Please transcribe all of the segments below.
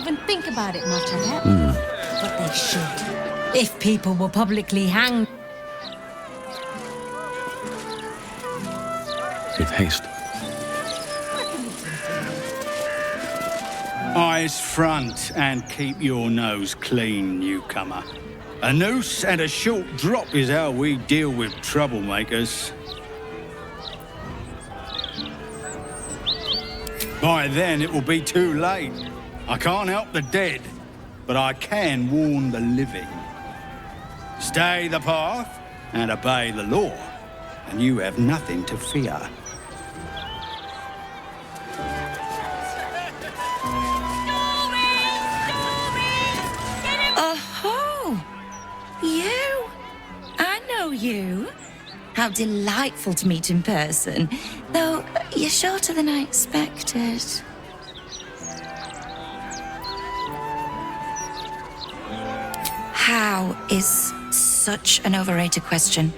even think about it much, I bet. But they should. If people were publicly hanged. With haste. Eyes front and keep your nose clean, newcomer. A noose and a short drop is how we deal with troublemakers. By then, it will be too late. I can't help the dead, but I can warn the living. Stay the path and obey the law, and you have nothing to fear. Oh, you? I know you. How delightful to meet in person. Though, you're shorter than I expected. How is such an overrated question.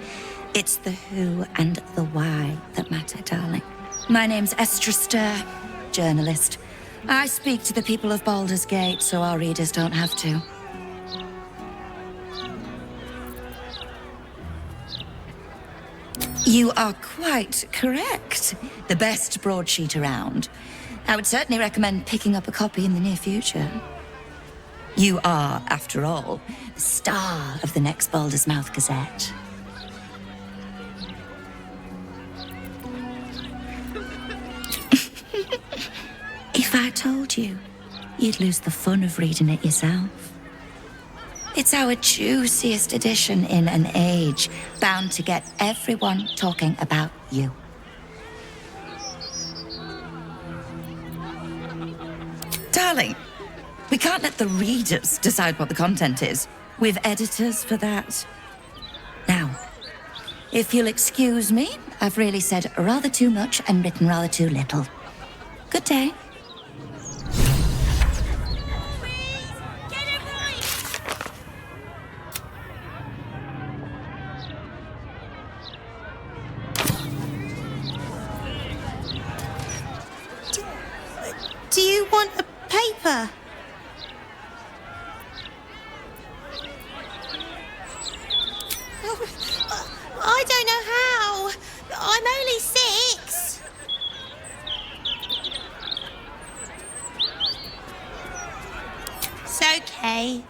It's the who and the why that matter, darling. My name's Esther Stir, journalist. I speak to the people of Baldur's Gate so our readers don't have to. You are quite correct. The best broadsheet around. I would certainly recommend picking up a copy in the near future. You are, after all, the star of the next Baldur's Mouth Gazette. If I told you, you'd lose the fun of reading it yourself. It's our juiciest edition in an age bound to get everyone talking about you. Darling, we can't let the readers decide what the content is. We've editors for that. Now, if you'll excuse me, I've really said rather too much and written rather too little. Good day. Do you want a paper? I don't know how. I'm only 6. It's okay.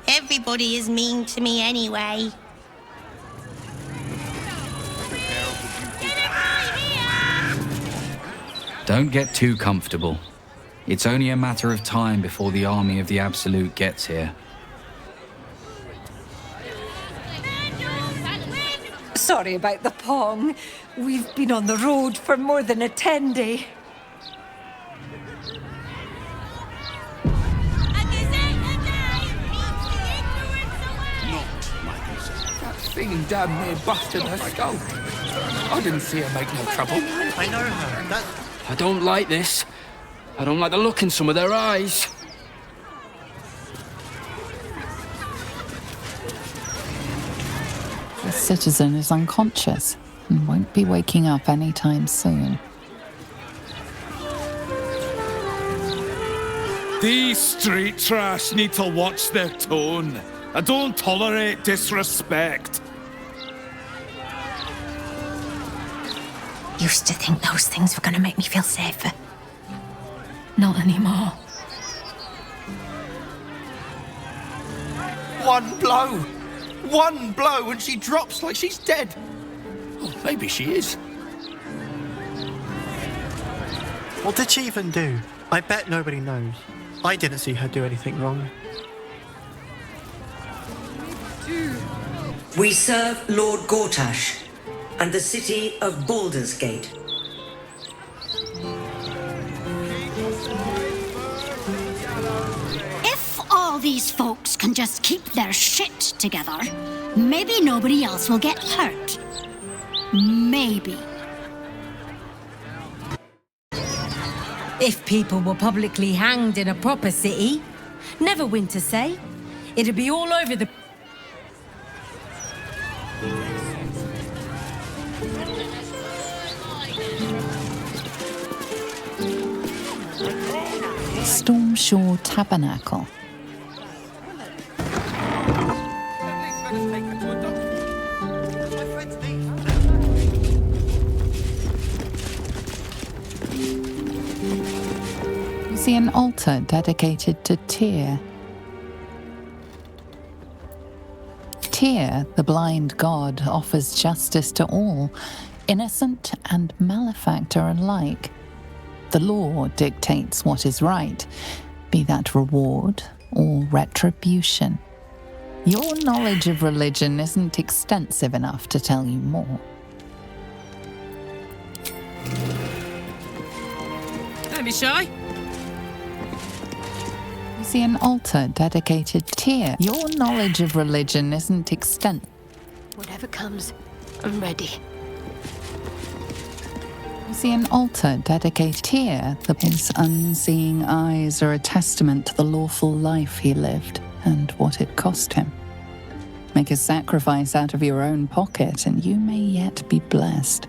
Everybody is mean to me anyway. Don't get too comfortable. It's only a matter of time before the army of the Absolute gets here. Sorry about the pong. We've been on the road for more than a 10-day. That thing damn near busted her skull. I didn't see her make no trouble. I know her. I don't like this. I don't like the look in some of their eyes. The citizen is unconscious and won't be waking up anytime soon. These street trash need to watch their tone. I don't tolerate disrespect. Used to think those things were going to make me feel safer. Not anymore. One blow and she drops like she's dead. Oh, maybe she is. What did she even do? I bet nobody knows. I didn't see her do anything wrong. We serve Lord Gortash and the city of Baldur's Gate. If all these folks can just keep their shit together, maybe nobody else will get hurt. Maybe. If people were publicly hanged in a proper city, never win to say, it'd be all over the... Storm Stormshore Tabernacle. You see an altar dedicated to Tyr. Tyr, the blind god, offers justice to all, innocent and malefactor alike. The law dictates what is right, be that reward or retribution. Your knowledge of religion isn't extensive enough to tell you more. Don't be shy. You see an altar dedicated to Tyr. Your knowledge of religion isn't extensive. Whatever comes, I'm ready. You see an altar dedicated to Tyr. His unseeing eyes are a testament to the lawful life he lived and what it cost him. Make a sacrifice out of your own pocket and you may yet be blessed.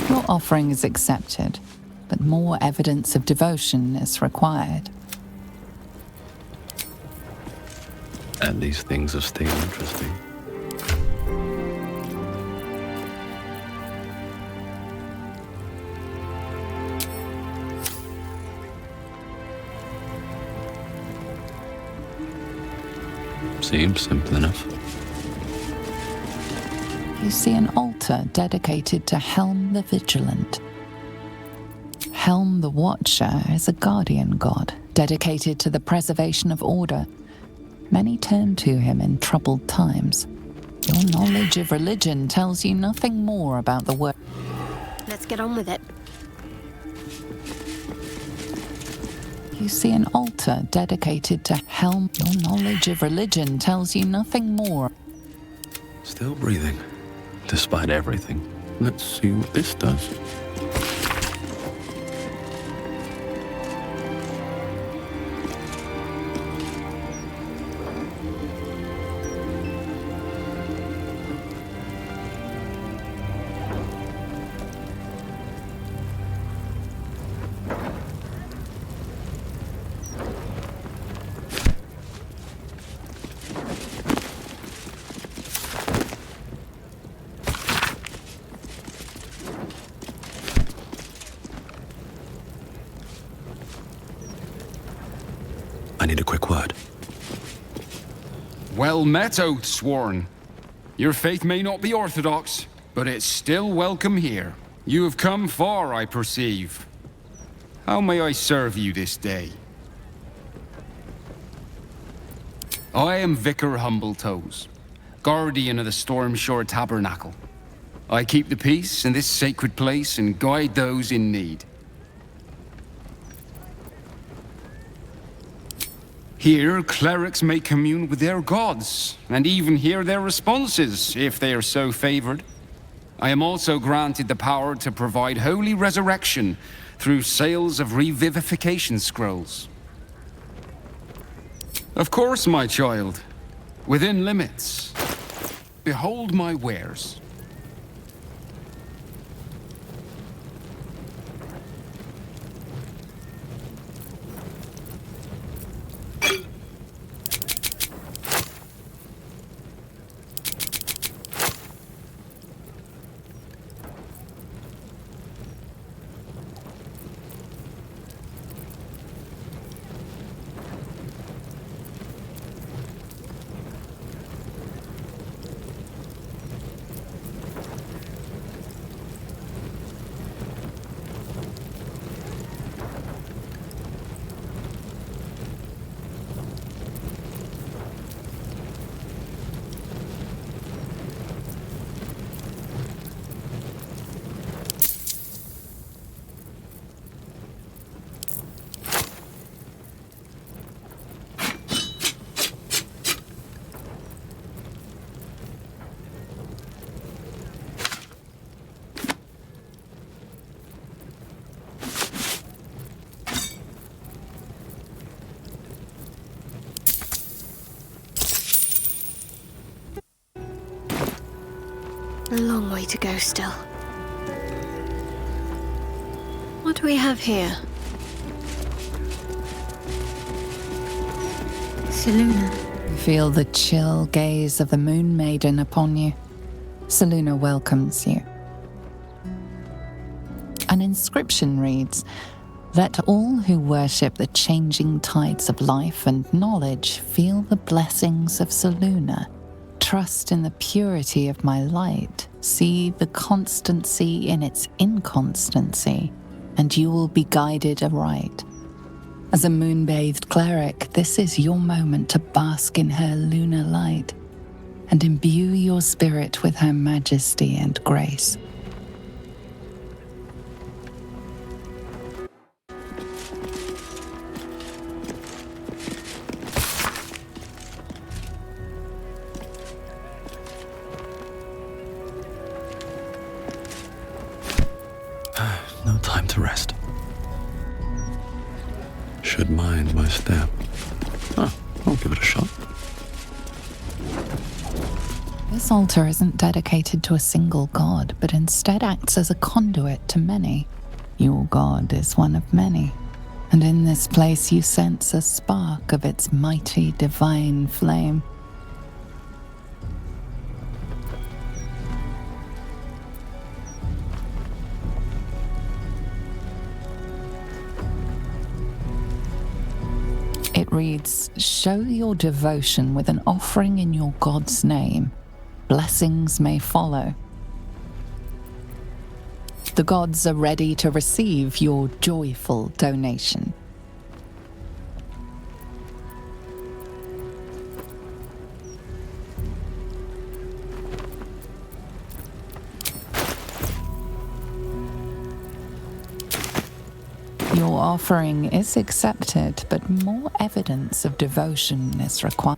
Your offering is accepted, but more evidence of devotion is required. And these things are still interesting. Seems simple enough. You see an altar dedicated to Helm the Vigilant. Helm the Watcher is a guardian god, dedicated to the preservation of order. Many turn to him in troubled times. Your knowledge of religion tells you nothing more about the work. Let's get on with it. You see an altar dedicated to Helm. Your knowledge of religion tells you nothing more. Still breathing, despite everything. Let's see what this does. I need a quick word. Well met, Oath Sworn. Your faith may not be orthodox, but it's still welcome here. You have come far, I perceive. How may I serve you this day? I am Vicar Humbletoes, guardian of the Stormshore Tabernacle. I keep the peace in this sacred place and guide those in need. Here, clerics may commune with their gods, and even hear their responses, if they are so favored. I am also granted the power to provide holy resurrection through sales of revivification scrolls. Of course, my child, within limits. Behold my wares. A long way to go still. What do we have here? Seluna. You feel the chill gaze of the Moon Maiden upon you. Seluna welcomes you. An inscription reads, "Let all who worship the changing tides of life and knowledge feel the blessings of Seluna. Trust in the purity of my light. See the constancy in its inconstancy, and you will be guided aright." As a moon-bathed cleric, this is your moment to bask in her lunar light and imbue your spirit with her majesty and grace. No time to rest. Should mind my step. I'll give it a shot. This altar isn't dedicated to a single god, but instead acts as a conduit to many. Your god is one of many, and in this place you sense a spark of its mighty divine flame. It reads, "Show your devotion with an offering in your God's name. Blessings may follow." The gods are ready to receive your joyful donation. Your offering is accepted, but more evidence of devotion is required.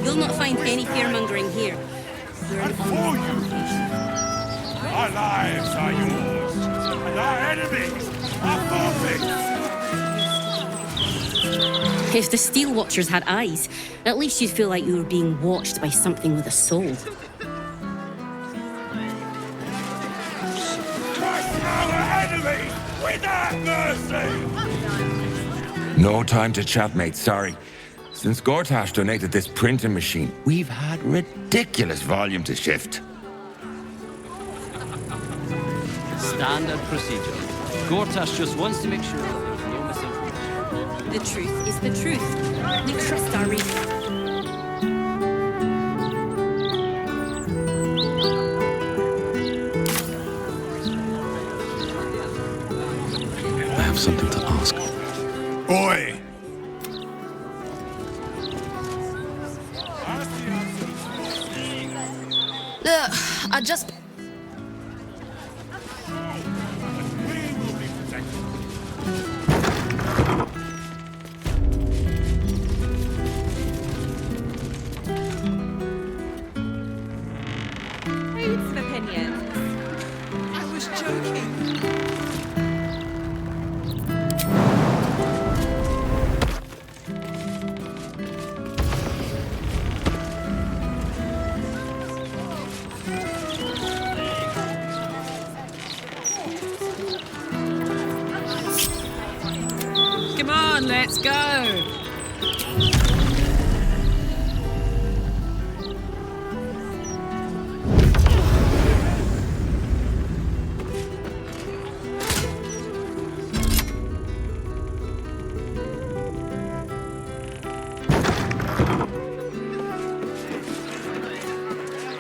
You'll not find any fearmongering here. We're an Our lives are yours, and our enemies are forfeits. If the Steel Watchers had eyes, at least you'd feel like you were being watched by something with a soul. Crush our enemies without mercy! No time to chat, mate, sorry. Since Gortash donated this printing machine, we've had ridiculous volume to shift. Standard procedure. Gortash just wants to make sure that there's no misinformation. The truth is the truth. We trust our readers. I have something to ask. Oi! Look, I just... Who's opinions? I was joking. Come on, let's go.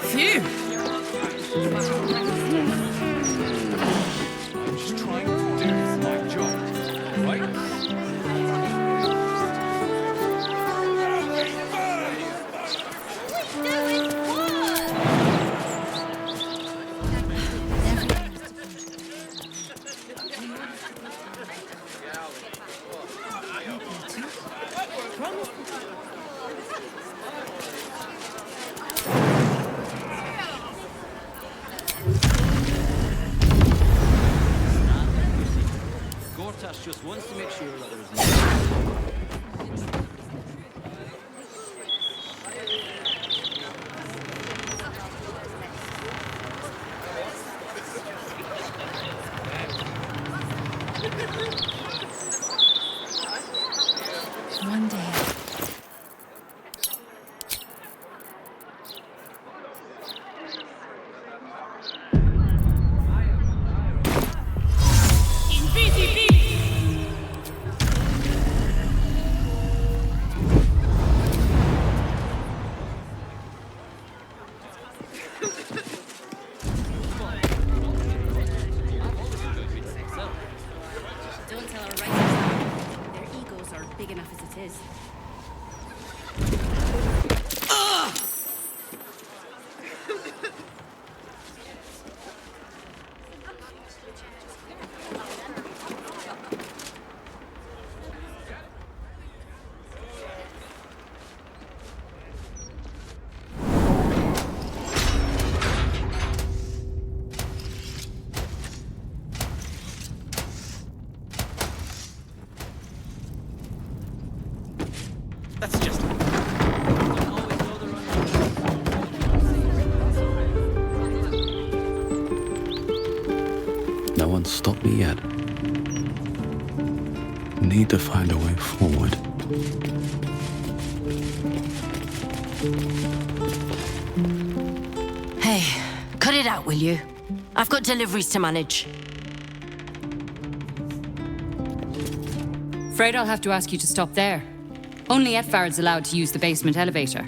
Phew. I'm just trying to do my job, right? One day. Don't tell our writers. Their egos are big enough as it is. That's just... No one's stopped me yet. Need to find a way forward. Hey, cut it out, will you? I've got deliveries to manage. Afraid I'll have to ask you to stop there. Only Etfard's allowed to use the basement elevator.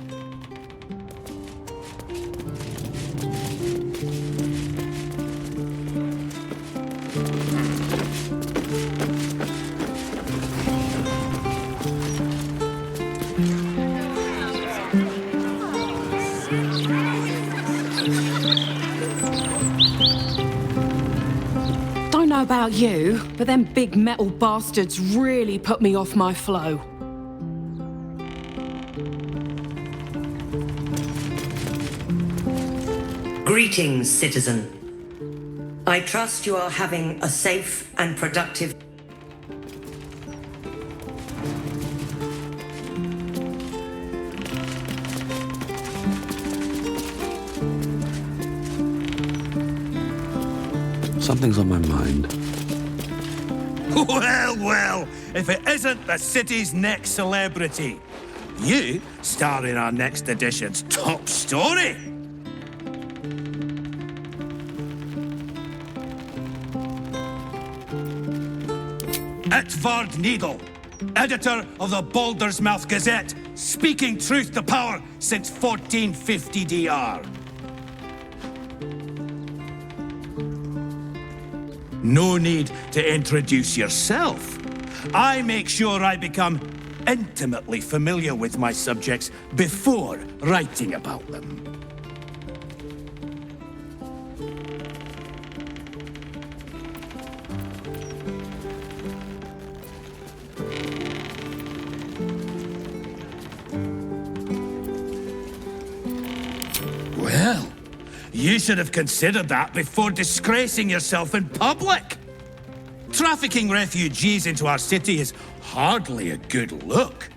Don't know about you, but them big metal bastards really put me off my flow. Greetings, citizen. I trust you are having a safe and productive... Something's on my mind. Well, well, if it isn't the city's next celebrity. You star in our next edition's top story. Edvard Needle, editor of the Baldur's Mouth Gazette, speaking truth to power since 1450 DR. No need to introduce yourself. I make sure I become intimately familiar with my subjects before writing about them. Well, you should have considered that before disgracing yourself in public. Trafficking refugees into our city is hardly a good look,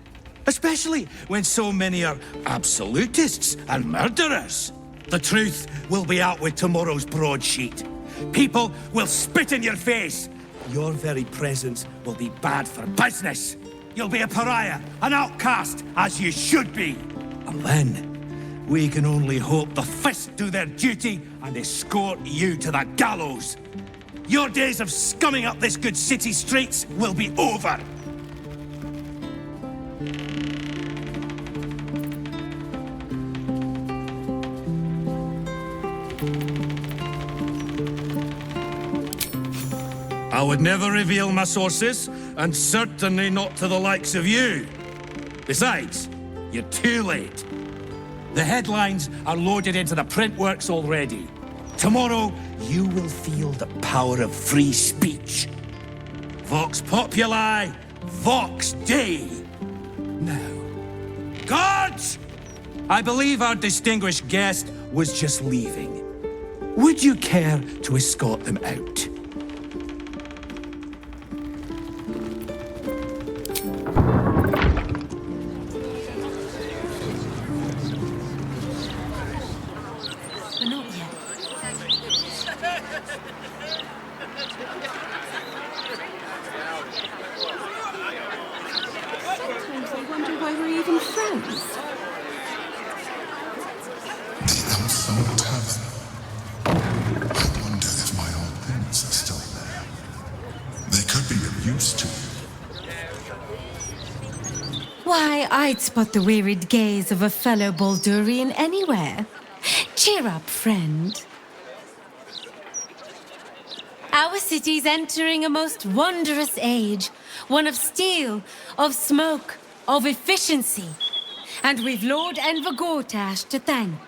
especially when so many are absolutists and murderers. The truth will be out with tomorrow's broadsheet. People will spit in your face. Your very presence will be bad for business. You'll be a pariah, an outcast, as you should be. And then we can only hope the fists do their duty and escort you to the gallows. Your days of scumming up this good city streets will be over. I would never reveal my sources, and certainly not to the likes of you. Besides, you're too late. The headlines are loaded into the print works already. Tomorrow, you will feel the power of free speech. Vox populi, vox dei. Now, guards! I believe our distinguished guest was just leaving. Would you care to escort them out? Sometimes even friends? The Unsold Tavern. I wonder if my old things are still there. They could be of use to you. Why, I'd spot the wearied gaze of a fellow Baldurian anywhere. Cheer up, friend. Our city's entering a most wondrous age. One of steel, of smoke, of efficiency. And we've Lord Enver Gortash to thank.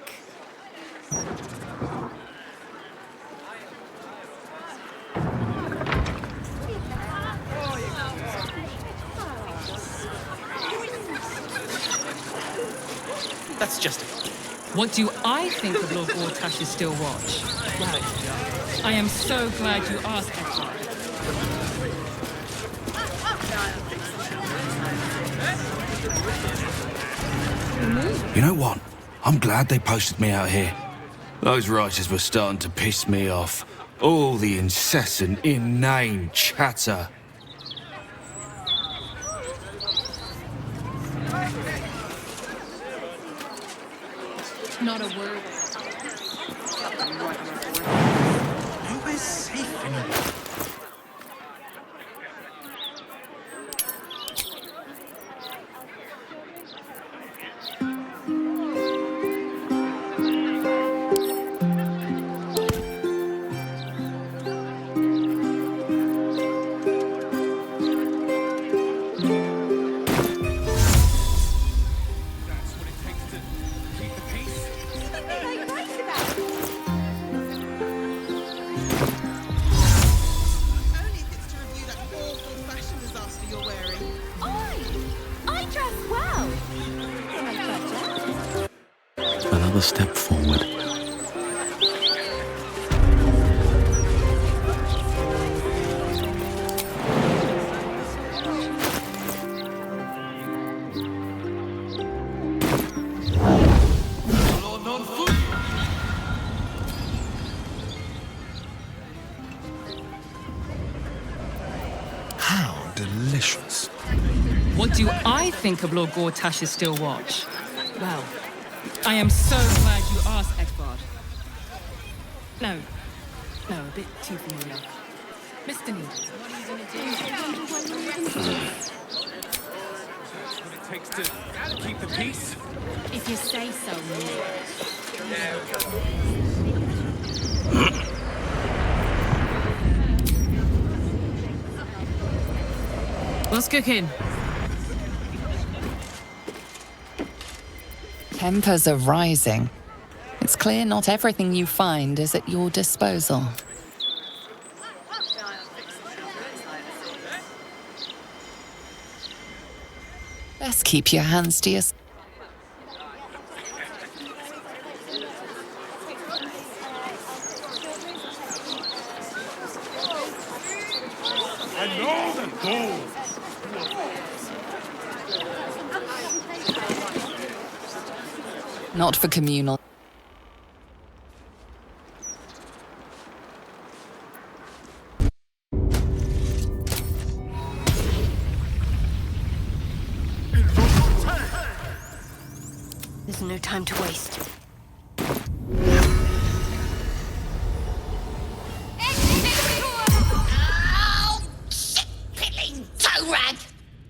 That's just it. What do I think of Lord Gortash's still watch? Well, I am so glad you asked, Edward. You know what? I'm glad they posted me out here. Those writers were starting to piss me off. All the incessant, inane chatter. Not a word. Nowhere's safe anymore. Another step forward. How delicious. What do I think of Lord Gortash's still watch? Well, I am so glad you asked, Edvard. No, a bit too familiar. Mr. Needles, what are you going to do? What it takes to keep the peace? If you say so, What's cooking? Tempers are rising. It's clear not everything you find is at your disposal. Best keep your hands to yourself. I know the goal. Not for communal. There's no time to waste. Oh, shit-piddling toe rag!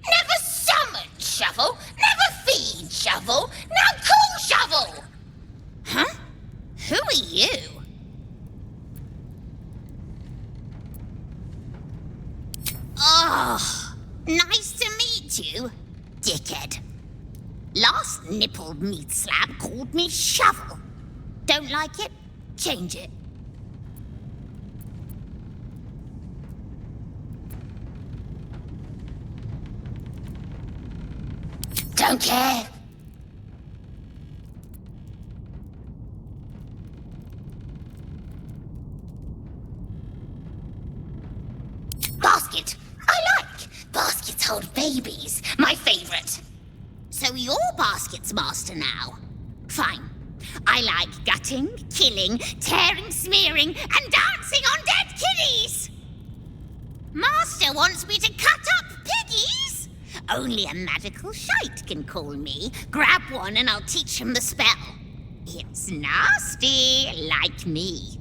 Never summon shovel, never feed shovel, now call shovel! Huh? Who are you? Oh, nice to meet you, dickhead. Last nippled meat slab called me shovel. Don't like it? Change it. Don't care. Basket. I like. Baskets hold babies. My favorite. So you're Basket's master now. Fine. I like gutting, killing, tearing, smearing, and dancing on dead kiddies. Master wants me to cut up piggies? Only a magical shite can call me. Grab one and I'll teach him the spell. It's nasty, like me.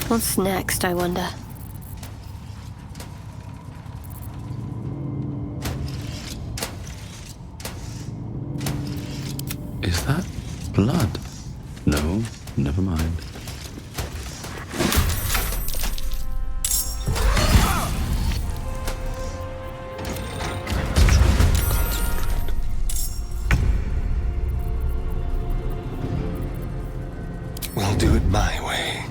What's next, I wonder? Is that blood? No, never mind. We'll do it my way.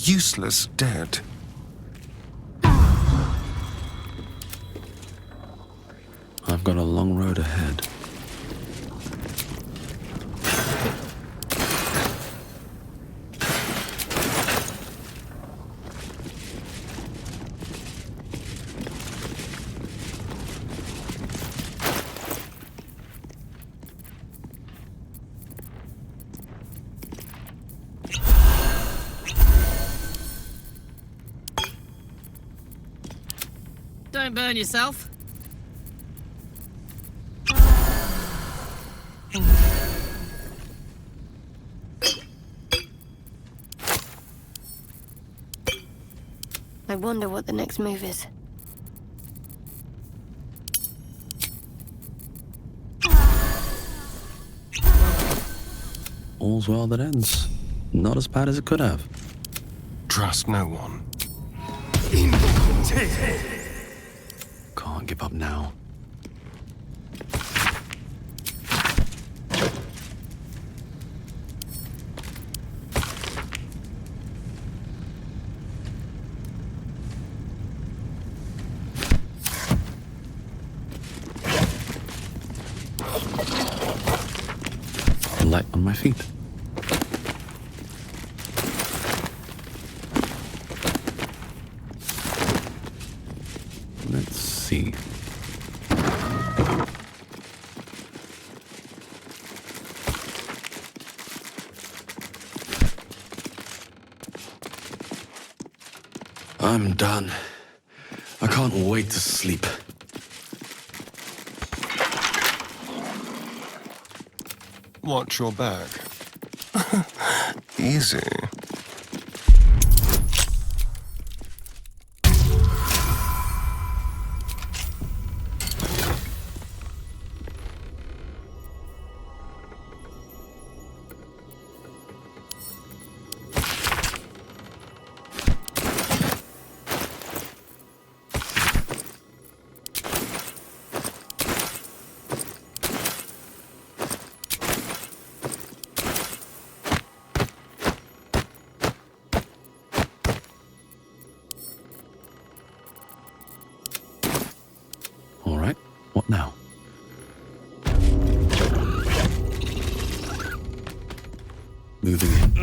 useless dead. I've got a long road ahead. Don't burn yourself. I wonder what the next move is. All's well that ends. Not as bad as it could have. Trust no one. Can't give up now. Light on my feet. Let's see. I'm done. I can't wait to sleep. Watch your back. Easy. All right, what now? Moving in.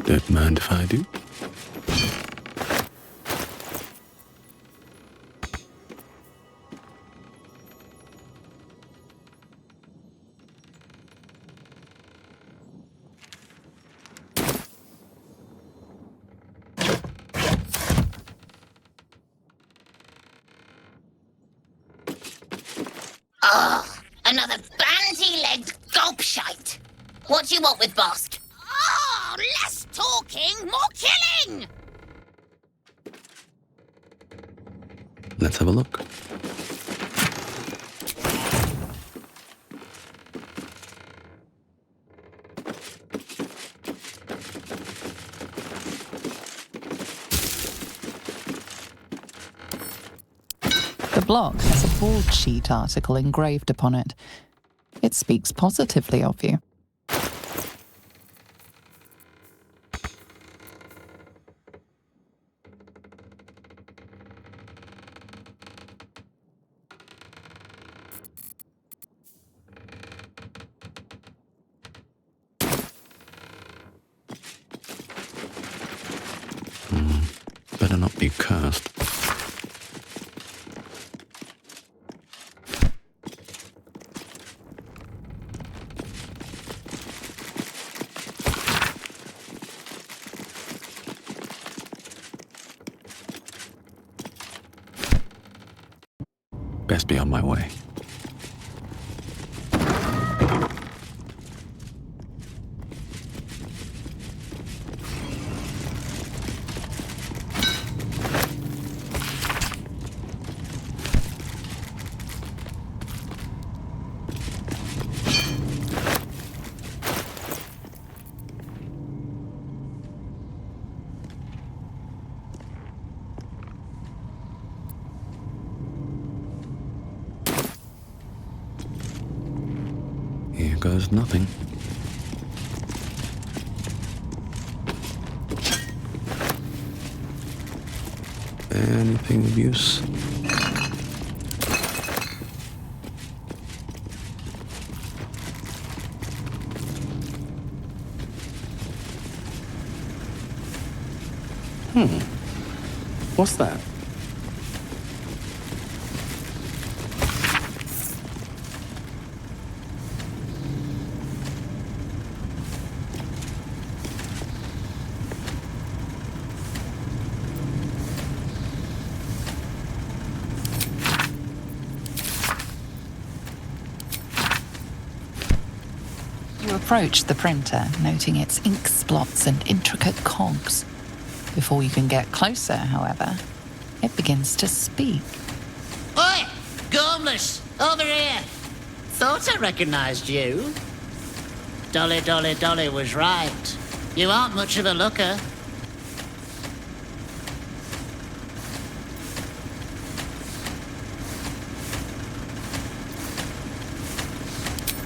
Don't mind if I do. Another bandy-legged gobshite. What do you want with Bosk? Oh, less talking, more killing! Let's have a look. The block has a broadsheet article engraved upon it. It speaks positively of you. Better not be cursed. Best be on my way. there's nothing. Anything of use? What's that? You approach the printer, noting its ink splots and intricate cogs. Before you can get closer, however, it begins to speak. Oi! Gormless! Over here! Thought I recognised you. Dolly, Dolly, Dolly was right. You aren't much of a looker.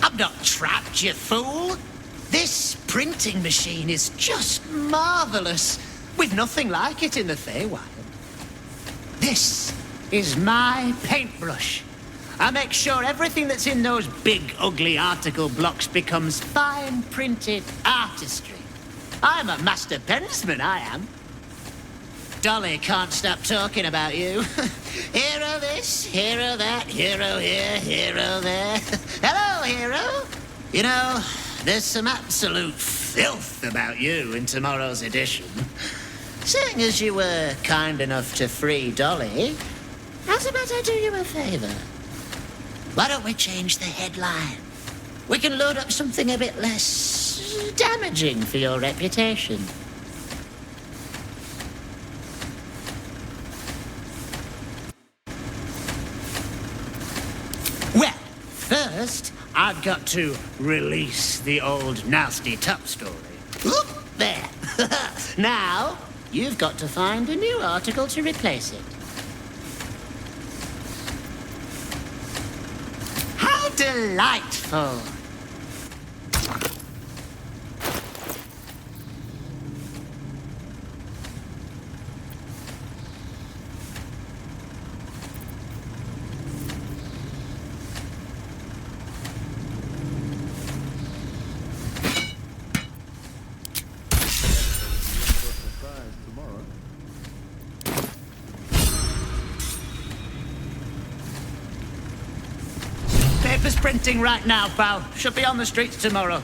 I'm not trapped, you fool! This printing machine is just marvellous, with nothing like it in the Feywild. This is my paintbrush. I make sure everything that's in those big, ugly article blocks becomes fine printed artistry. I'm a master pensman, I am. Dolly can't stop talking about you. Hero this, hero that, hero here, hero there. Hello, hero. You know, there's some absolute filth about you in tomorrow's edition. Seeing as you were kind enough to free Dolly, how's about I do you a favour? Why don't we change the headline? We can load up something a bit less damaging for your reputation. Well, first, I've got to release the old nasty top story. Oop, there. Now, you've got to find a new article to replace it. How delightful! Paper's printing right now, pal. Should be on the streets tomorrow.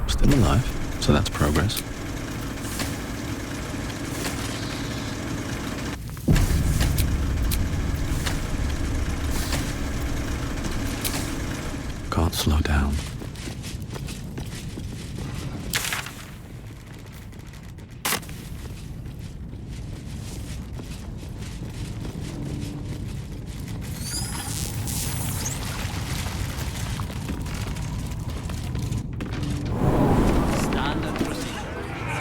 Still alive, so that's progress. can't slow down. Standard procedure.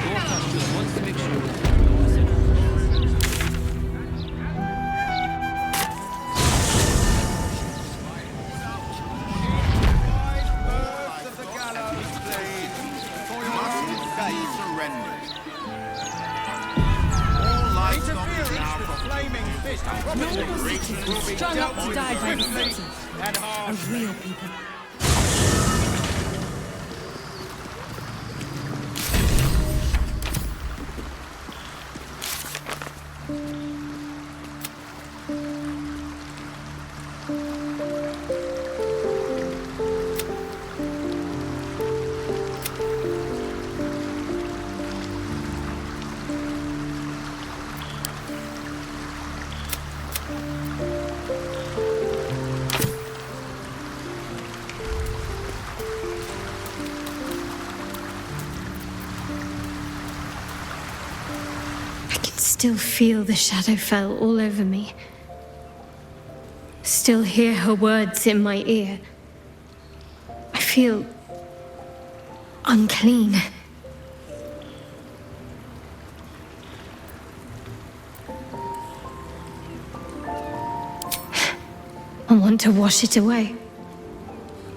Gortash just wants to make sure that there's no misinformation. Strung up to die by the city. A real people. Still feel the shadow fell all over me. Still hear her words in my ear. I feel unclean. I want to wash it away.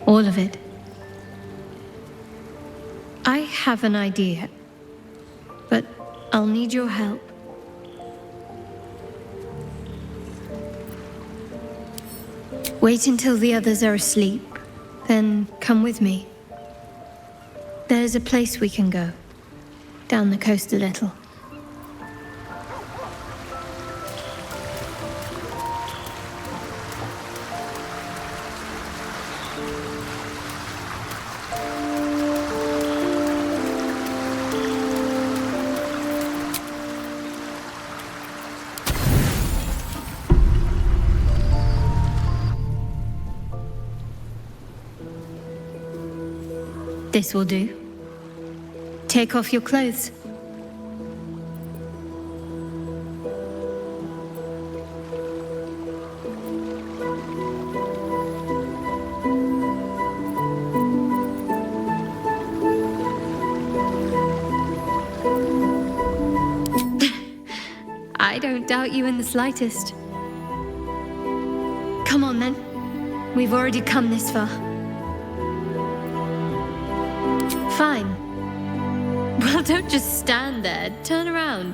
All of it. I have an idea, but I'll need your help. Wait until the others are asleep, then come with me. There's a place we can go, down the coast a little. This will do. Take off your clothes. I don't doubt you in the slightest. Come on then. We've already come this far. Fine. Well, don't just stand there. Turn around.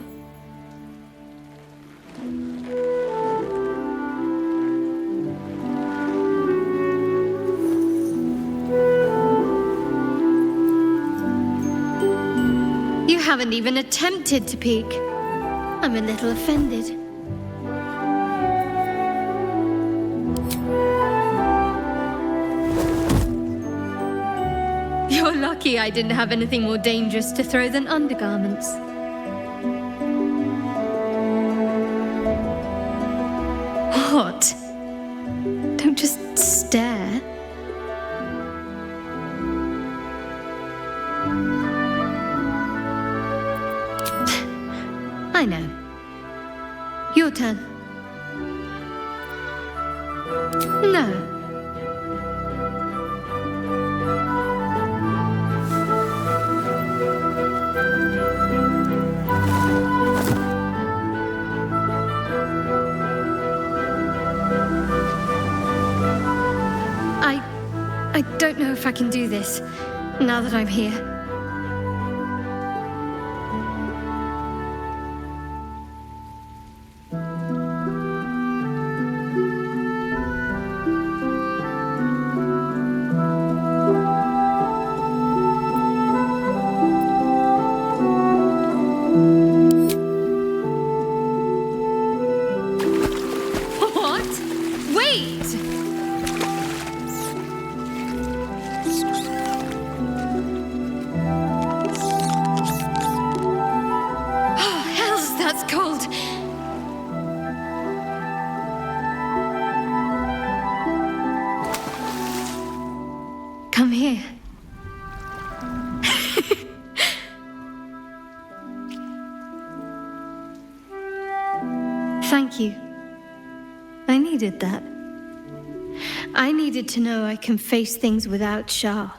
You haven't even attempted to peek. I'm a little offended. You're lucky I didn't have anything more dangerous to throw than undergarments. What? Don't just stare. I know. Your turn. No. I don't know if I can do this, now that I'm here. you. I needed that. I needed to know I can face things without Shah.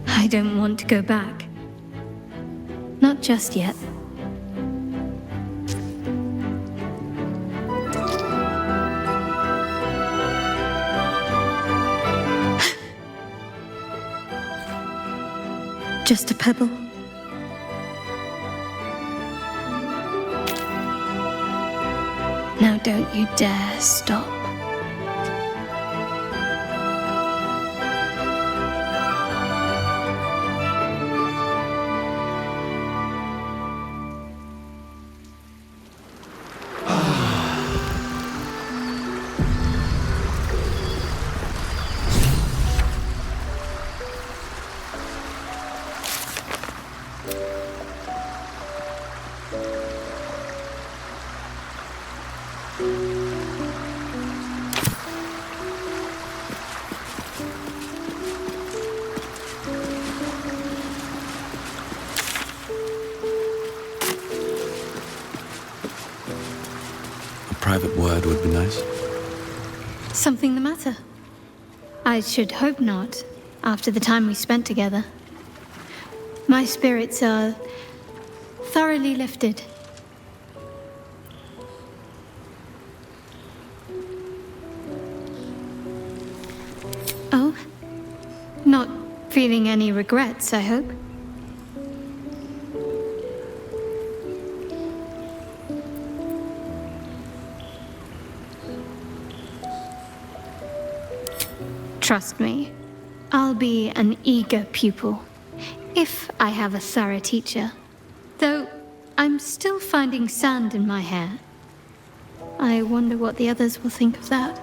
I don't want to go back. Not just yet. Just a pebble. Now don't you dare stop. Private word would be nice. Something the matter? I should hope not, after the time we spent together. My spirits are thoroughly lifted. Oh? Not feeling any regrets, I hope? Trust me, I'll be an eager pupil, if I have a thorough teacher. Though I'm still finding sand in my hair. I wonder what the others will think of that.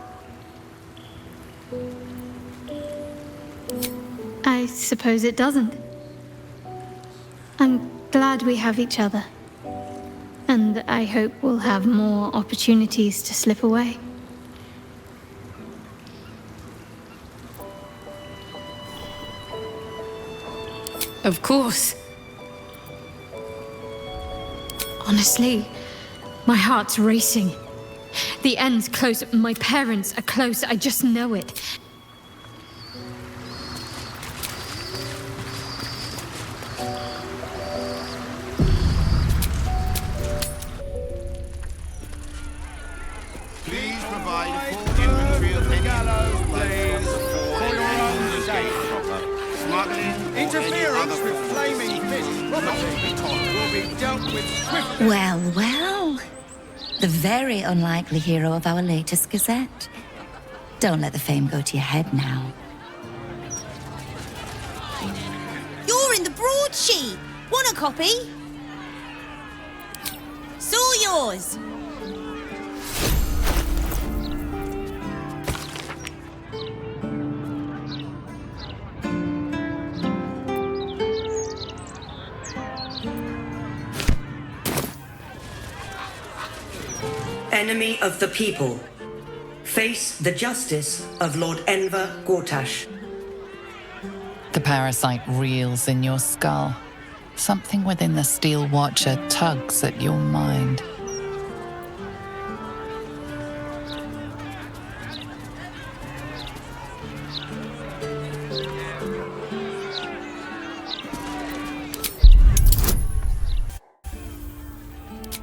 I suppose it doesn't. I'm glad we have each other. And I hope we'll have more opportunities to slip away. Of course. Honestly, my heart's racing. The end's close. My parents are close. I just know it. Please provide a full inventory of any please. For your own sake. Smuggling interference with flaming fish property will be dealt with swiftly. Well, well. The very unlikely hero of our latest gazette. Don't let the fame go to your head now. You're in the broadsheet. Want a copy? It's all yours. Enemy of the people. Face the justice of Lord Enver Gortash. The parasite reels in your skull. Something within the Steel Watcher tugs at your mind.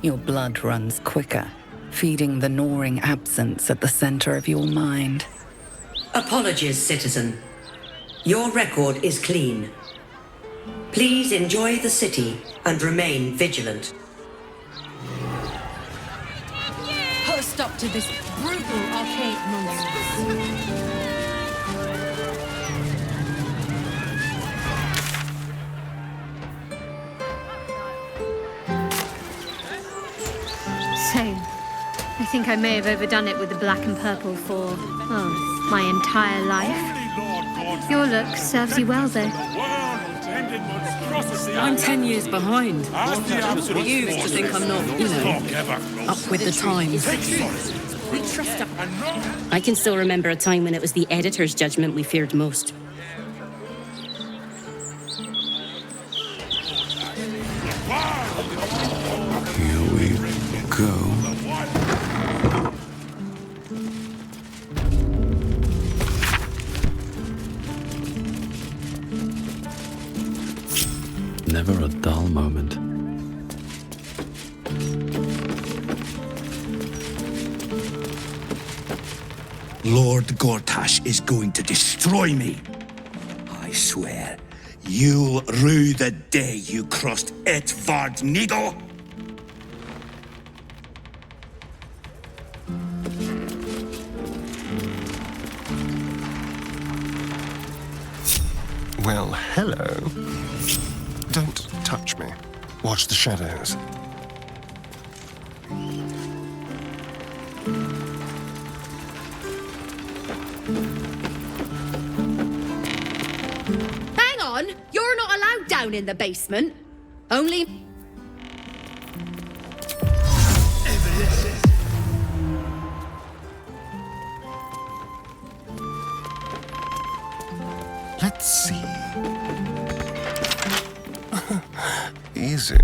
Your blood runs quicker, feeding the gnawing absence at the center of your mind. Apologies, citizen. Your record is clean. Please enjoy the city and remain vigilant. Put a stop to this brutal, archaic nonsense. Same. I think I may have overdone it with the black and purple for, my entire life. Your look serves you well, though. I'm 10 years behind. You used to think I'm not, up with the times. We trust her. I can still remember a time when it was the editor's judgment we feared most. Never a dull moment. Lord Gortash is going to destroy me. I swear, you'll rue the day you crossed Etvard Needle. Well, hello. Don't touch me. Watch the shadows. Hang on! You're not allowed down in the basement. Only... Let's see. Easy.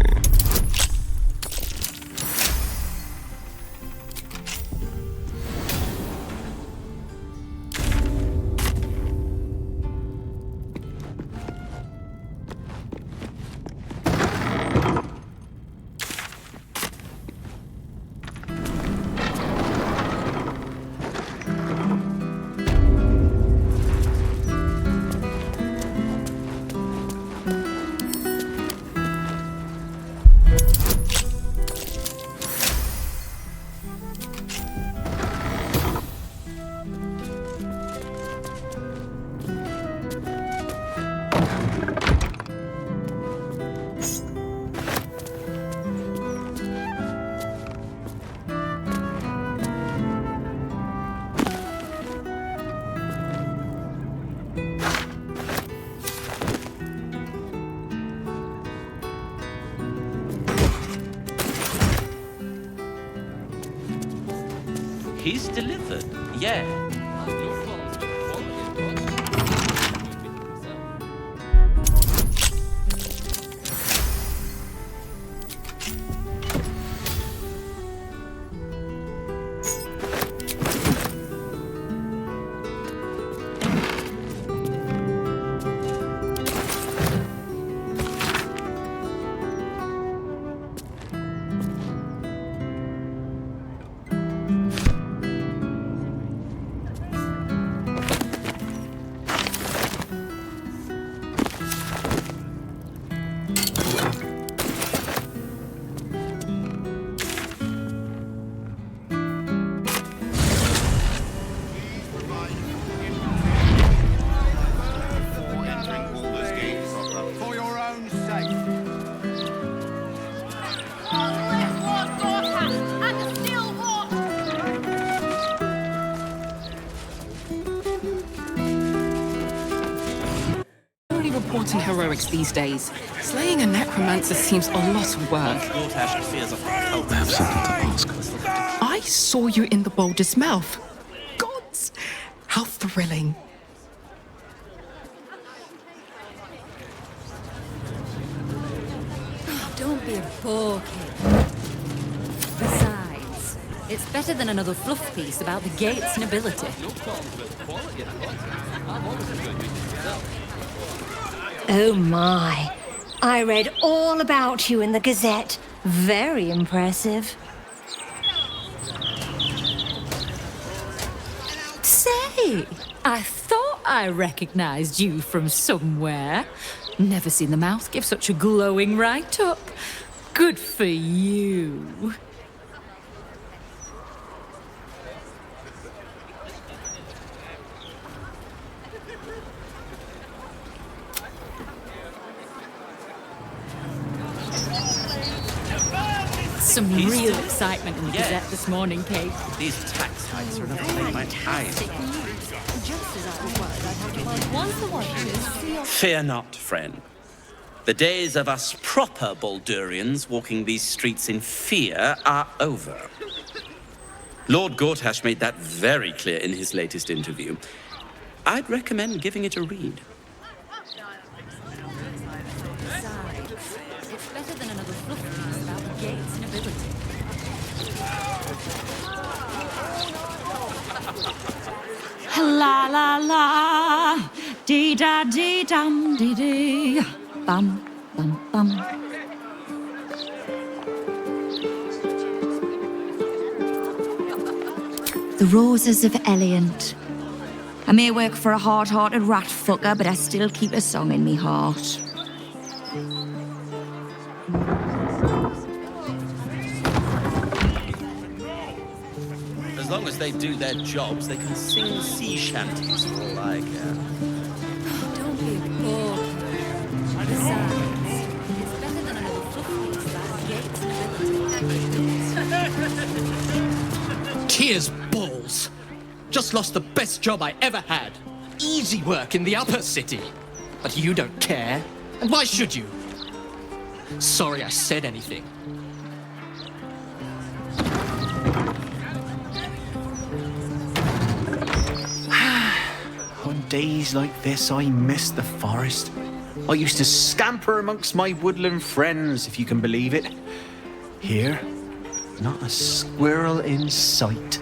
He's delivered, yeah. Reporting heroics these days. Slaying a necromancer seems a lot of work. I have something to ask. I saw you in the boulder's mouth. Gods, how thrilling. Don't be a poor kid. Besides, it's better than another fluff piece about the gate's nobility. Oh my. I read all about you in the Gazette. Very impressive. Say, I thought I recognized you from somewhere. Never seen the mouth give such a glowing write-up. Good for you. Some real excitement in the Gazette this morning, Kate. These tax hikes are enough to make my eyes water. Fear not, friend. The days of us proper Baldurians walking these streets in fear are over. Lord Gortash made that very clear in his latest interview. I'd recommend giving it a read. It's better than another fluff piece about the gate's nobility. La la la, dee da dee dum dee dee, bum bum bum. The Roses of Eliant. I may work for a hard-hearted rat fucker, but I still keep a song in me heart. As long as they do their jobs, they can sing sea shanties for all I care. Don't be a bore. Besides, it's better than another fluffy Tears balls. Just lost the best job I ever had. Easy work in the upper city. But you don't care. And why should you? Sorry I said anything. On days like this, I miss the forest. I used to scamper amongst my woodland friends, if you can believe it. Here, not a squirrel in sight.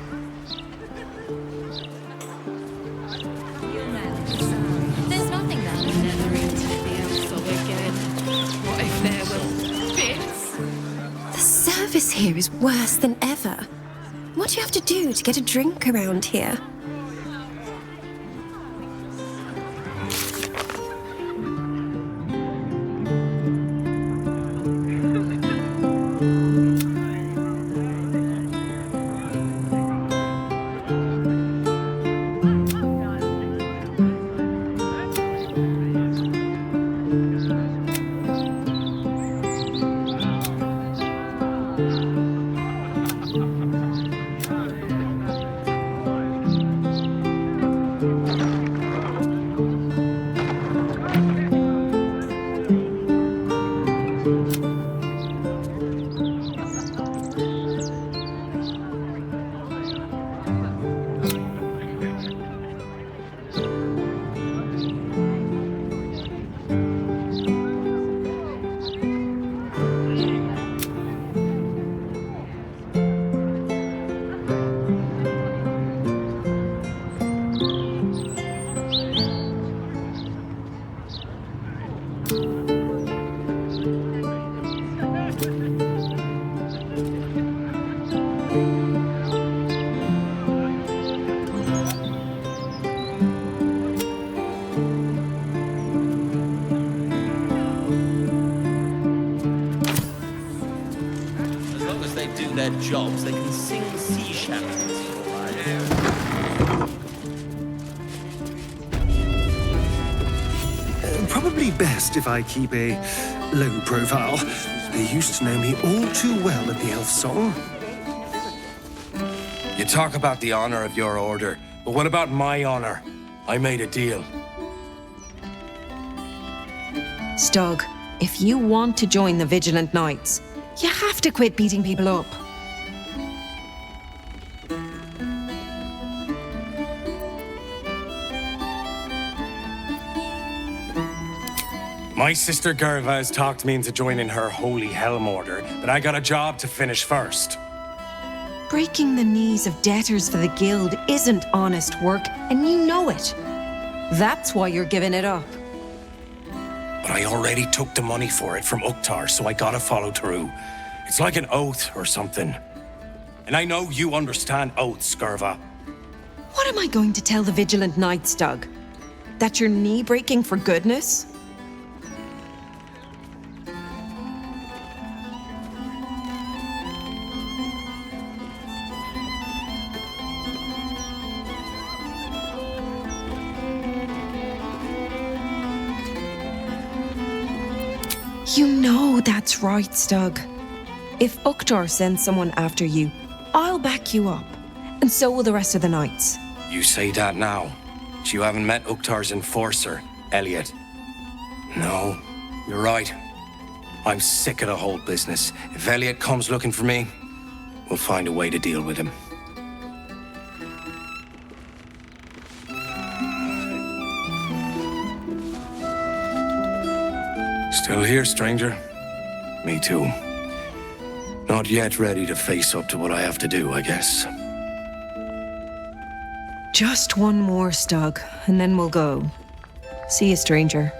There's nothing that would never irritate the elves so again. What if there were bits? The service here is worse than ever. What do you have to do to get a drink around here? Their jobs, they can sing sea shanties for all I care. Probably best if I keep a low profile. They used to know me all too well at the Elf Song. You talk about the honor of your order, but what about my honor? I made a deal. Stug, if you want to join the Vigilant Knights, you have to quit beating people up. My sister Gerva has talked me into joining her Holy Helm Order, but I got a job to finish first. Breaking the knees of debtors for the guild isn't honest work, and you know it. That's why you're giving it up. But I already took the money for it from Uktar, so I gotta follow through. It's like an oath or something. And I know you understand oaths, Gerva. What am I going to tell the Vigilant Knights, Doug? That you're knee-breaking for goodness? You know that's right, Stug. If Uktar sends someone after you, I'll back you up. And so will the rest of the knights. You say that now, but you haven't met Uktar's enforcer, Elliot. No, you're right. I'm sick of the whole business. If Elliot comes looking for me, we'll find a way to deal with him. Still here, stranger? Me too. Not yet ready to face up to what I have to do, I guess. Just one more, Stug, and then we'll go. See you, stranger.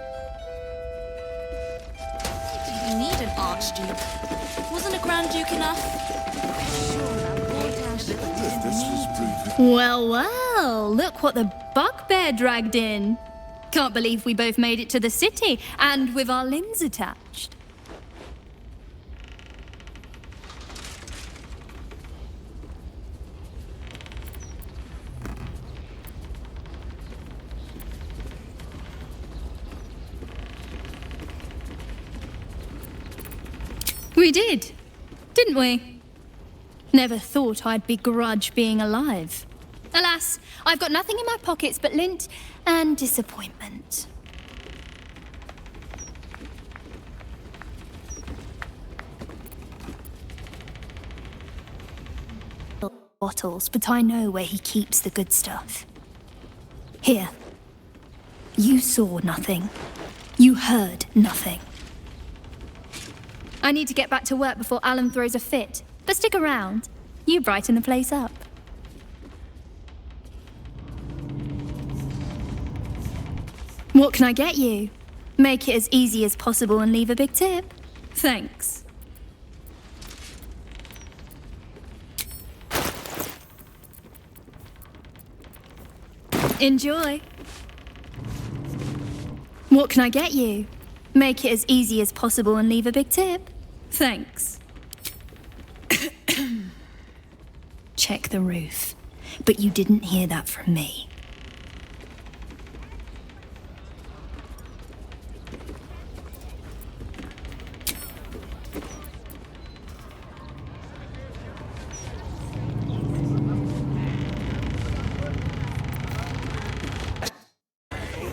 Well, well, look what the bugbear dragged in. Can't believe we both made it to the city, and with our limbs attached. We did, didn't we? Never thought I'd begrudge being alive. Alas, I've got nothing in my pockets but lint and disappointment. Bottles, but I know where he keeps the good stuff. Here. You saw nothing. You heard nothing. I need to get back to work before Alan throws a fit. But stick around. You brighten the place up. What can I get you? Make it as easy as possible and leave a big tip. Thanks. Enjoy. What can I get you? Make it as easy as possible and leave a big tip. Thanks. Check the roof. But you didn't hear that from me.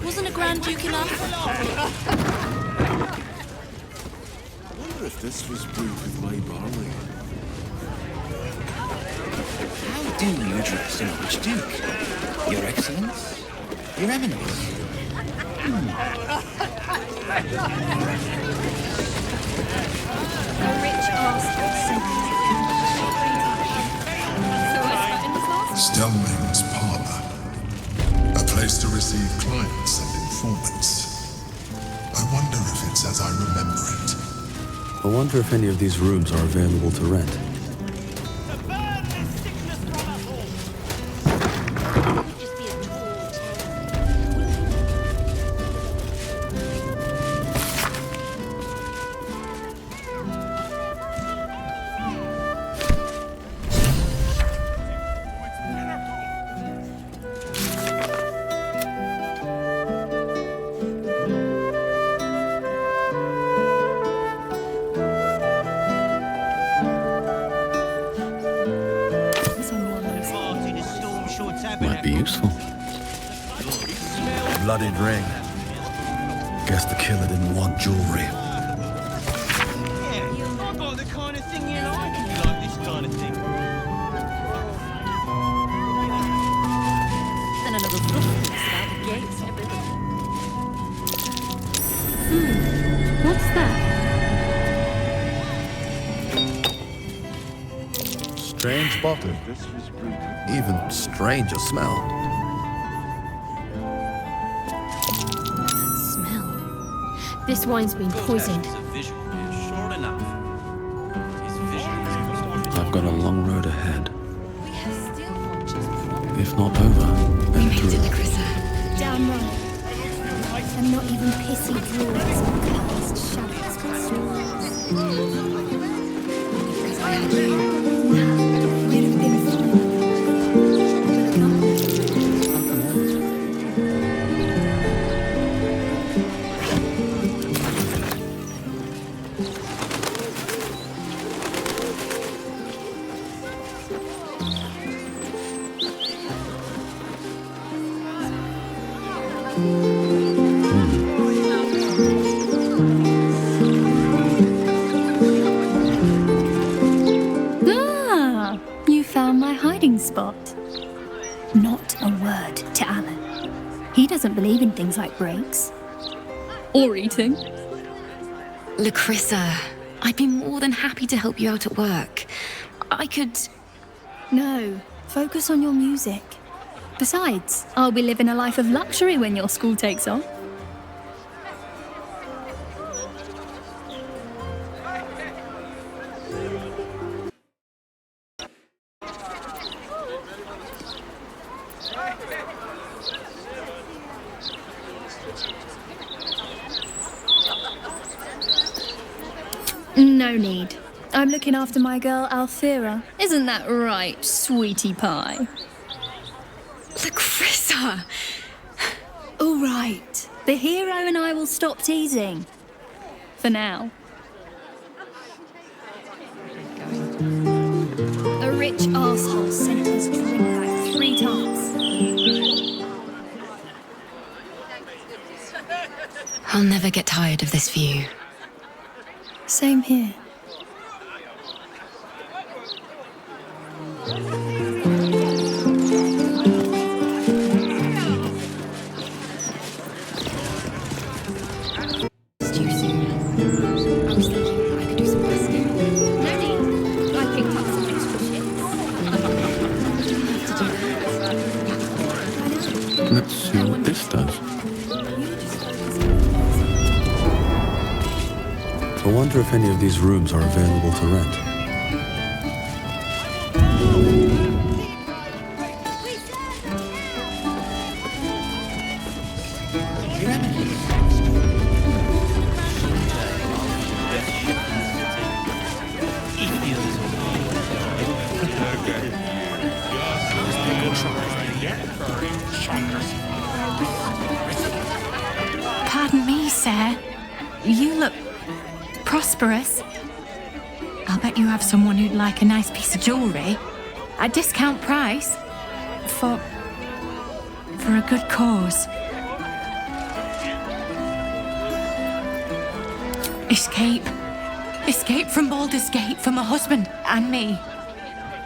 Wasn't a Grand Duke enough? I wonder if this was brewed with my barley. How do you dress an Archduke? Your Excellence? Your Eminence? Stelling's parlor. A place to receive clients and informants. I wonder if it's as I remember it. I wonder if any of these rooms are available to rent. Might be useful. Bloodied ring. Guess the killer didn't want jewelry. I got the kind of thing you like if you like this kind of thing. Then another look about the gates and everything. What's that? Strange bottle. Even stranger smell. Smell. This wine's been poisoned. I've got a long road ahead. If not over, then through. Damn right. I'm not even pissy drawers or cast shadows but stories. Because I had you. You'd have been fine. Ah, you found my hiding spot. Not a word to Alan. He doesn't believe in things like breaks. Or eating. Lacrissa, I'd be more than happy to help you out at work. I could... No, focus on your music. Besides, I'll be living a life of luxury when your school takes off. No need. I'm looking after my girl Althea. Isn't that right, sweetie pie? Larissa! All right. The hero and I will stop teasing. For now. A rich arsehole sent his drink back 3 times. I'll never get tired of this view. Same here. Let's see what this does. I wonder if any of these rooms are available to rent. Pardon me, sir. You look prosperous. I'll bet you have someone who'd like a nice piece of jewellery. At discount price. For a good cause. Escape. Escape from Baldur's Gate for my husband and me.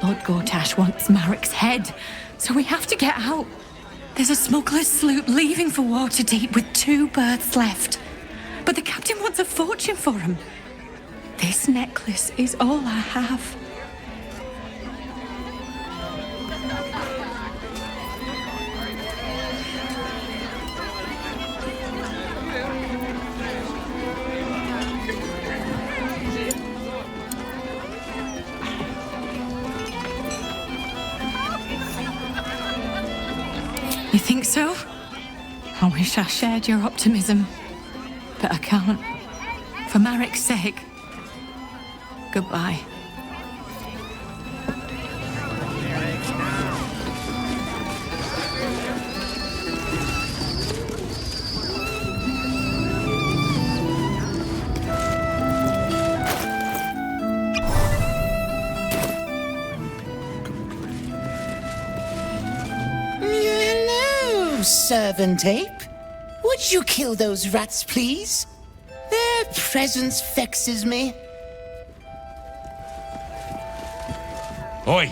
Lord Gortash wants Marek's head, so we have to get out. There's a smuggler's sloop leaving for Waterdeep with 2 berths left. But the captain wants a fortune for him. This necklace is all I have. You think so? I wish I shared your optimism. But I can't. For Marek's sake. Goodbye. Hello, servant ape. Would you kill those rats, please? Their presence vexes me. Oi!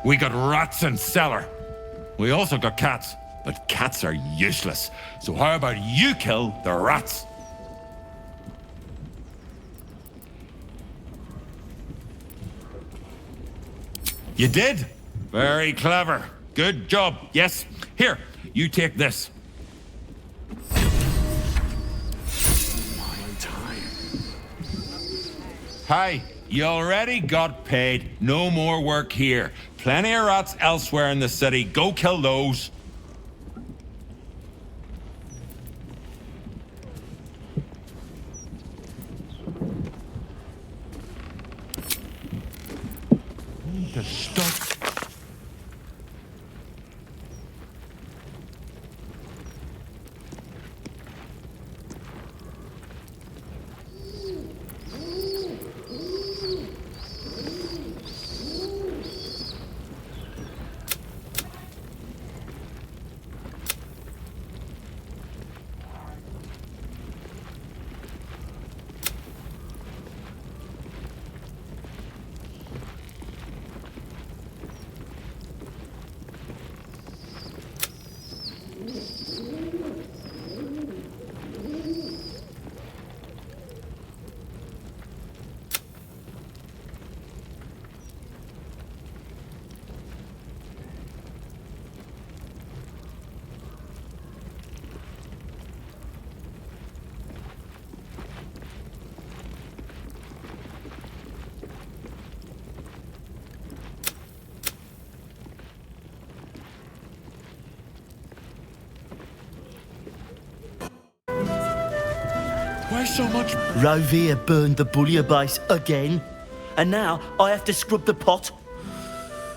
We got rats in cellar. We also got cats, but cats are useless. So how about you kill the rats? You did? Very clever. Good job. Yes. Here, you take this. Hi, you already got paid. No more work here. Plenty of rats elsewhere in the city. Go kill those. The stuff. Why so much? Rovia burned the bouillabaisse again, and now I have to scrub the pot.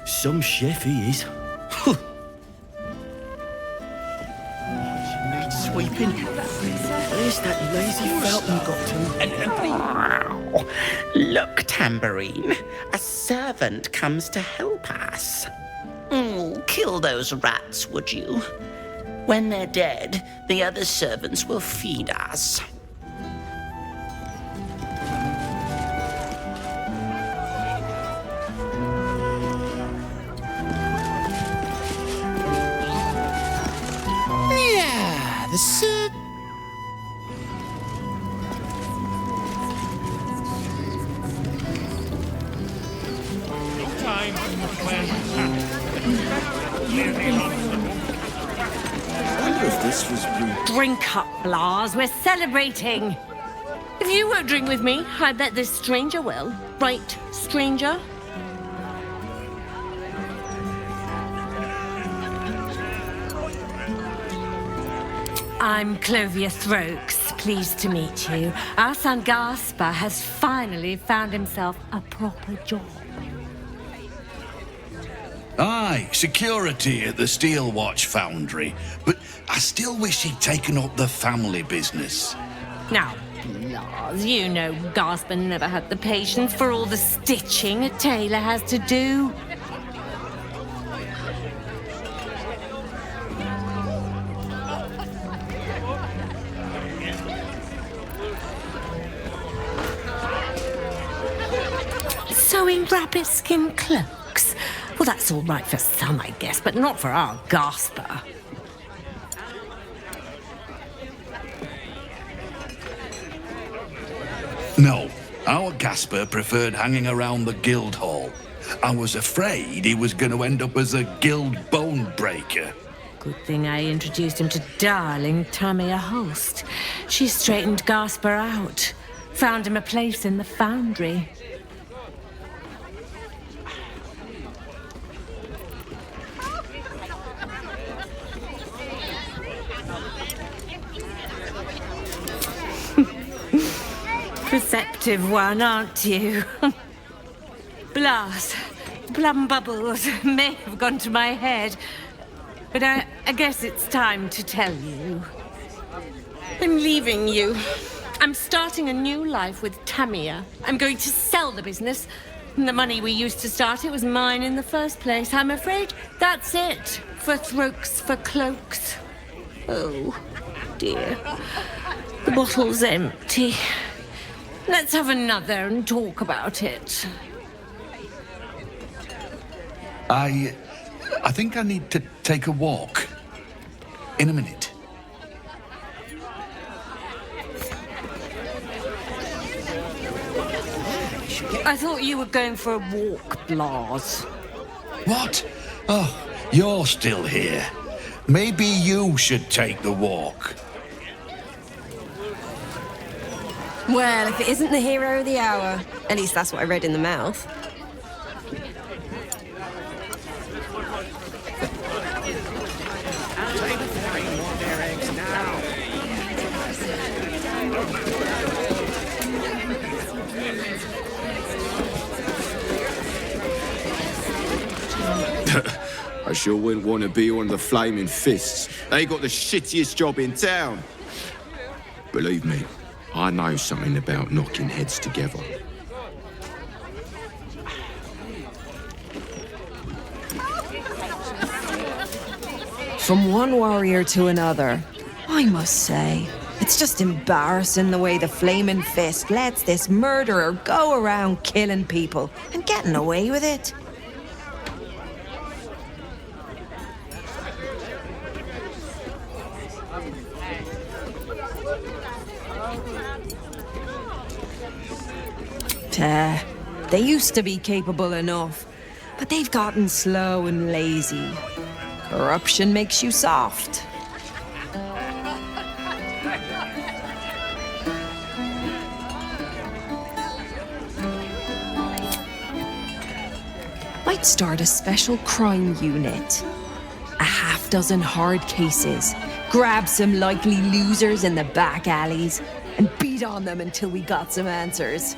Some chef he is. Needs sweeping. Where's that lazy fountain got to? Look, Tambourine. A servant comes to help us. Kill those rats, would you? When they're dead, the other servants will feed us. Yeah, the Drink up, Blas. We're celebrating. If you won't drink with me, I bet this stranger will. Right, stranger? I'm Clovia Throaks. Pleased to meet you. Our son Gaspar has finally found himself a proper job. Aye, security at the Steel Watch Foundry. But I still wish he'd taken up the family business. Now, Lars, you know Gaspar never had the patience for all the stitching a tailor has to do. Sewing rabbit skin cloaks? Well, that's all right for some, I guess, but not for our Gaspar. No, our Gaspar preferred hanging around the guild hall. I was afraid he was going to end up as a guild bone breaker. Good thing I introduced him to darling Tamia Holst. She straightened Gaspar out, found him a place in the foundry. Perceptive one, aren't you? Blas, plum bubbles may have gone to my head, but I guess it's time to tell you. I'm leaving you. I'm starting a new life with Tamia. I'm going to sell the business. The money we used to start it was mine in the first place. I'm afraid that's it for Throaks for Cloaks. Oh, dear. The bottle's empty. Let's have another and talk about it. I think I need to take a walk. In a minute. I thought you were going for a walk, Blas. What? Oh, you're still here. Maybe you should take the walk. Well, if it isn't the hero of the hour, at least that's what I read in the mouth. I sure wouldn't want to be one of the Flaming Fists. They got the shittiest job in town. Believe me, I know something about knocking heads together. From one warrior to another, I must say, it's just embarrassing the way the Flaming Fist lets this murderer go around killing people and getting away with it. They used to be capable enough, but they've gotten slow and lazy. Corruption makes you soft. Might start a special crime unit. A half-dozen hard cases. Grab some likely losers in the back alleys and beat wait on them until we got some answers.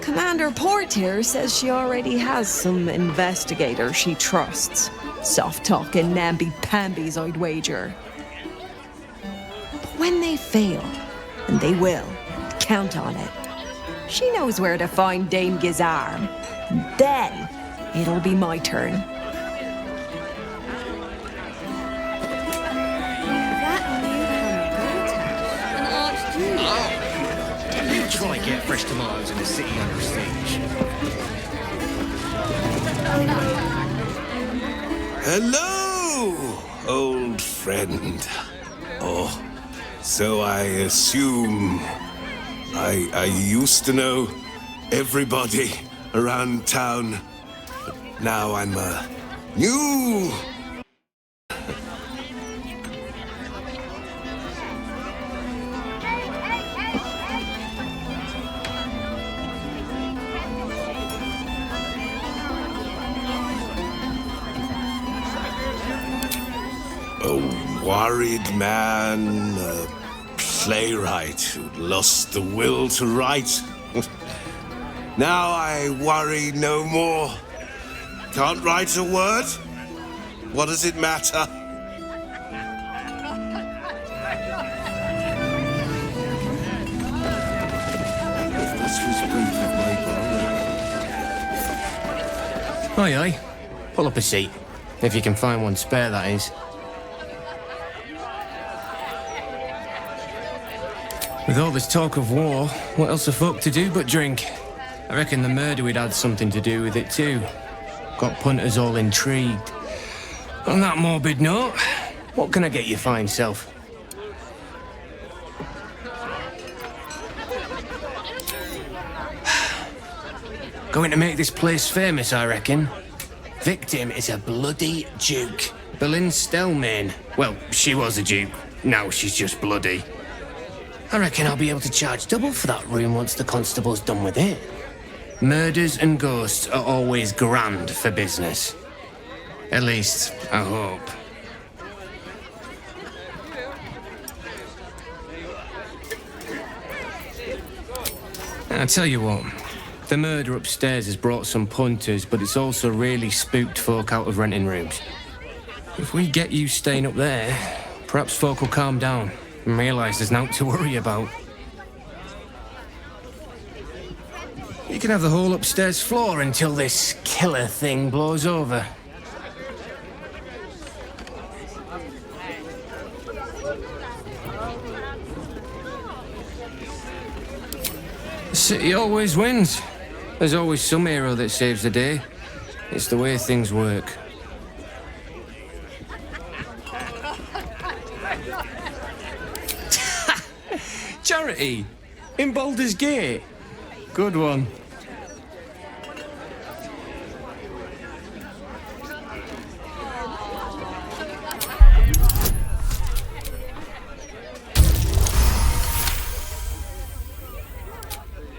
Commander Portier says she already has some investigators she trusts. Soft-talking namby-pambies, I'd wager. But when they fail, and they will, count on it, she knows where to find Dame Gizarm. And then it'll be my turn. Try get fresh tomatoes in the city under siege. Hello, old friend. Oh, so I assume I used to know everybody around town. But now I'm new. Worried man, a playwright who lost the will to write. Now I worry no more. Can't write a word? What does it matter? Aye, aye. Pull up a seat. If you can find one spare, that is. With all this talk of war, what else are folk to do but drink? I reckon the murder we'd had something to do with it too. Got punters all intrigued. On that morbid note, what can I get your fine self? Going to make this place famous, I reckon. Victim is a bloody duke. Boleyn Stelmane. Well, she was a duke. Now she's just bloody. I reckon I'll be able to charge double for that room once the constable's done with it. Murders and ghosts are always grand for business. At least, I hope. I tell you what, the murder upstairs has brought some punters, but it's also really spooked folk out of renting rooms. If we get you staying up there, perhaps folk will calm down and realise there's naught to worry about. You can have the whole upstairs floor until this killer thing blows over. The city always wins. There's always some hero that saves the day. It's the way things work. Charity! In Baldur's Gate! Good one.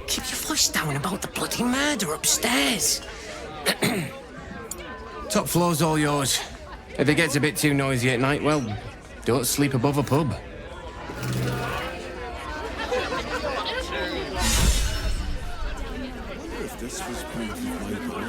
Keep your voice down about the bloody murder upstairs. Top floor's all yours. If it gets a bit too noisy at night, well, don't sleep above a pub. This was painted by